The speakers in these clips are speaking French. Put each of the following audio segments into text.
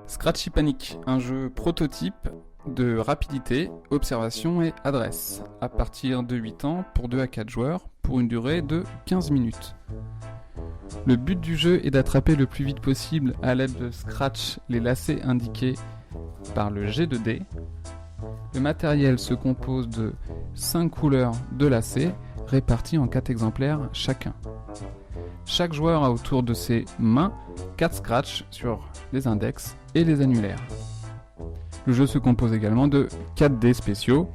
Scratchy Panic, un jeu prototype de rapidité, observation et adresse, à partir de 8 ans pour 2 à 4 joueurs, pour une durée de 15 minutes. Le but du jeu est d'attraper le plus vite possible à l'aide de Scratch les lacets indiqués par le jet de dés. Le matériel se compose de 5 couleurs de lacets répartis en 4 exemplaires chacun. Chaque joueur a autour de ses mains 4 scratchs sur les index et les annulaires. Le jeu se compose également de 4 dés spéciaux,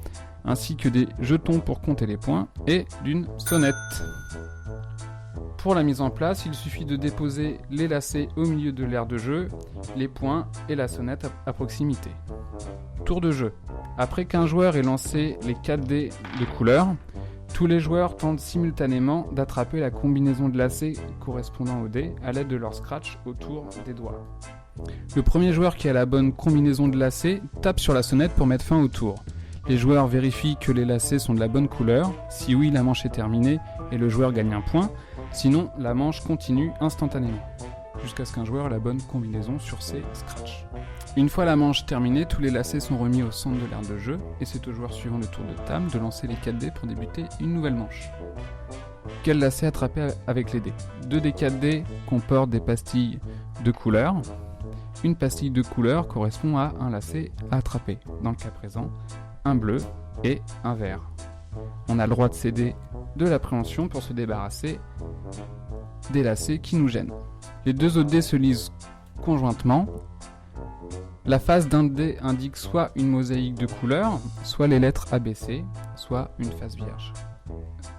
ainsi que des jetons pour compter les points et d'une sonnette. Pour la mise en place, il suffit de déposer les lacets au milieu de l'aire de jeu, les points et la sonnette à proximité. Tour de jeu. Après qu'un joueur ait lancé les 4 dés de couleur, tous les joueurs tentent simultanément d'attraper la combinaison de lacets correspondant aux dés à l'aide de leur scratch autour des doigts. Le premier joueur qui a la bonne combinaison de lacets tape sur la sonnette pour mettre fin au tour. Les joueurs vérifient que les lacets sont de la bonne couleur. Si oui, la manche est terminée et le joueur gagne un point. Sinon, la manche continue instantanément, jusqu'à ce qu'un joueur ait la bonne combinaison sur ses scratchs. Une fois la manche terminée, tous les lacets sont remis au centre de l'aire de jeu et c'est au joueur suivant le tour de table de lancer les 4 dés pour débuter une nouvelle manche. Quel lacet attraper avec les dés ? 2 des 4 dés comportent des pastilles de couleur. Une pastille de couleur correspond à un lacet à attraper, dans le cas présent, un bleu et un vert. On a le droit de céder de l'appréhension pour se débarrasser des lacets qui nous gênent. Les 2 autres dés se lisent conjointement. La face d'un dé indique soit une mosaïque de couleurs, soit les lettres ABC, soit une face vierge.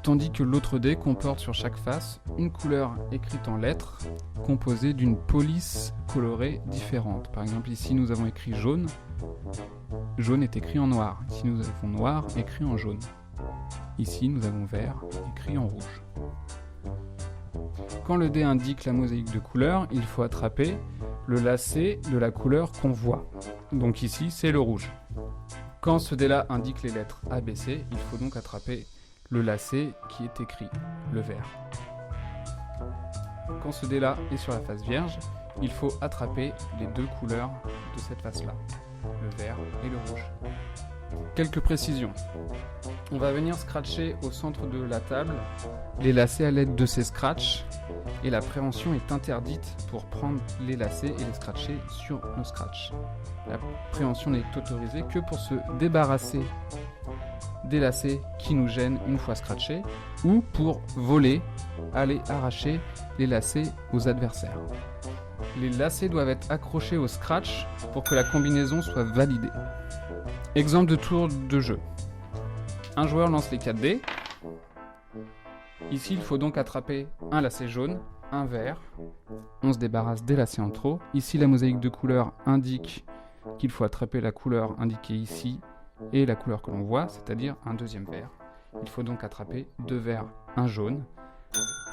Tandis que l'autre dé comporte sur chaque face une couleur écrite en lettres, composée d'une police colorée différente. Par exemple, ici nous avons écrit jaune. Jaune est écrit en noir. Ici nous avons noir écrit en jaune. Ici nous avons vert écrit en rouge. Quand le dé indique la mosaïque de couleurs, il faut attraper le lacet de la couleur qu'on voit. Donc ici c'est le rouge. Quand ce dé-là indique les lettres ABC, il faut donc attraper le lacet qui est écrit, le vert. Quand ce dé-là est sur la face vierge, il faut attraper les 2 couleurs de cette face-là, le vert et le rouge. Quelques précisions. On va venir scratcher au centre de la table les lacets à l'aide de ces scratchs et la préhension est interdite pour prendre les lacets et les scratcher sur nos scratchs. La préhension n'est autorisée que pour se débarrasser des lacets qui nous gênent une fois scratchés ou pour voler, aller arracher les lacets aux adversaires. Les lacets doivent être accrochés au scratch pour que la combinaison soit validée. Exemple de tour de jeu. Un joueur lance les 4 dés. Ici, il faut donc attraper un lacet jaune, un vert. On se débarrasse des lacets en trop. Ici, la mosaïque de couleurs indique qu'il faut attraper la couleur indiquée ici et la couleur que l'on voit, c'est-à-dire un deuxième vert. Il faut donc attraper 2 verts, un jaune,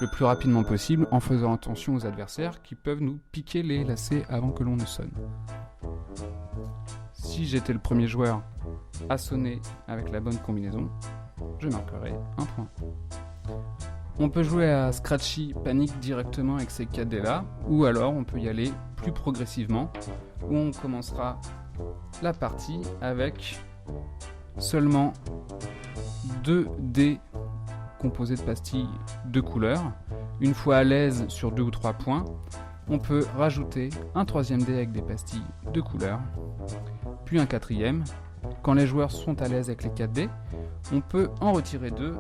le plus rapidement possible en faisant attention aux adversaires qui peuvent nous piquer les lacets avant que l'on ne sonne. Si j'étais le premier joueur à sonner avec la bonne combinaison, je marquerai un point. On peut jouer à Scratchy Panic directement avec ces 4 dés là, ou alors on peut y aller plus progressivement, où on commencera la partie avec seulement 2 dés composés de pastilles de couleurs. Une fois à l'aise sur 2 ou 3 points, on peut rajouter un 3e dé avec des pastilles de couleurs, puis un 4e. Quand les joueurs sont à l'aise avec les 4 dés, on peut en retirer 2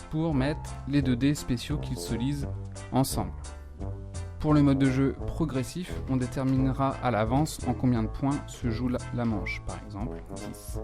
pour mettre les 2 dés spéciaux qui se lisent ensemble. Pour le mode de jeu progressif, on déterminera à l'avance en combien de points se joue la manche, par exemple 10.